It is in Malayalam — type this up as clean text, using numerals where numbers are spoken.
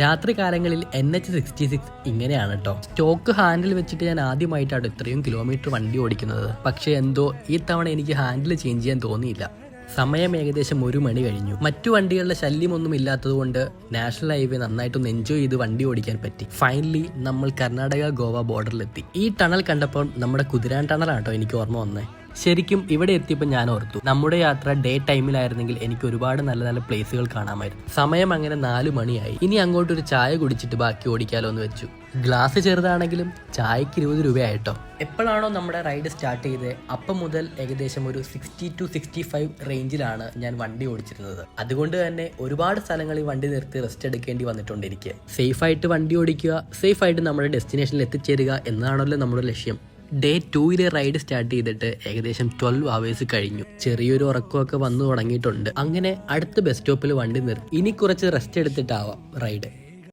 രാത്രി കാലങ്ങളിൽ NH66 ഇങ്ങനെയാണ് കേട്ടോ. സ്റ്റോക്ക് ഹാൻഡിൽ വെച്ചിട്ട് ഞാൻ ആദ്യമായിട്ടാണ് ഇത്രയും കിലോമീറ്റർ വണ്ടി ഓടിക്കുന്നത്. പക്ഷേ എന്തോ ഈ തവണ എനിക്ക് ഹാൻഡിൽ ചേഞ്ച് ചെയ്യാൻ തോന്നിയില്ല. സമയം ഏകദേശം 1 മണി കഴിഞ്ഞു. മറ്റു വണ്ടികളുടെ ശല്യമൊന്നും ഇല്ലാത്തതുകൊണ്ട് നാഷണൽ ഹൈവേ നന്നായിട്ടൊന്ന് എൻജോയ് ചെയ്ത് വണ്ടി ഓടിക്കാൻ പറ്റി. ഫൈനലി നമ്മൾ കർണാടക ഗോവ ബോർഡറിലെത്തി. ഈ ടണൽ കണ്ടപ്പോൾ നമ്മുടെ കുതിരാൻ ടണലാട്ടോ എനിക്ക് ഓർമ്മ വന്നേ. ശരിക്കും ഇവിടെ എത്തിയപ്പോൾ ഞാൻ ഓർത്തു, നമ്മുടെ യാത്ര ഡേ ടൈമിലായിരുന്നെങ്കിൽ എനിക്ക് ഒരുപാട് നല്ല നല്ല പ്ലേസുകൾ കാണാമായിരുന്നു. സമയം അങ്ങനെ 4 മണിയായി. ഇനി അങ്ങോട്ടൊരു ചായ കുടിച്ചിട്ട് ബാക്കി ഓടിക്കാലോ എന്ന് വെച്ചു. ഗ്ലാസ് ചെറുതാണെങ്കിലും ചായക്ക് 20 രൂപയായിട്ടോ. എപ്പോഴാണോ നമ്മുടെ റൈഡ് സ്റ്റാർട്ട് ചെയ്തത് അപ്പം മുതൽ ഏകദേശം ഒരു 60 to 65 റേഞ്ചിലാണ് ഞാൻ വണ്ടി ഓടിച്ചിരുന്നത്. അതുകൊണ്ട് തന്നെ ഒരുപാട് സ്ഥലങ്ങളിൽ വണ്ടി നിർത്തി റെസ്റ്റ് എടുക്കേണ്ടി വന്നിട്ടുണ്ട് എനിക്ക്. സേഫായിട്ട് വണ്ടി ഓടിക്കുക, സേഫായിട്ട് നമ്മുടെ ഡെസ്റ്റിനേഷനിൽ എത്തിച്ചേരുക എന്നതാണല്ലോ നമ്മുടെ ലക്ഷ്യം. ഡേ 2 റൈഡ് സ്റ്റാർട്ട് ചെയ്തിട്ട് ഏകദേശം 12 hours കഴിഞ്ഞു. ചെറിയൊരു ഉറക്കമൊക്കെ വന്നു തുടങ്ങിയിട്ടുണ്ട്. അങ്ങനെ അടുത്ത ബസ് സ്റ്റോപ്പിൽ വണ്ടി നിർത്തി ഇനി കുറച്ച് റെസ്റ്റ് എടുത്തിട്ടാവാം റൈഡ്.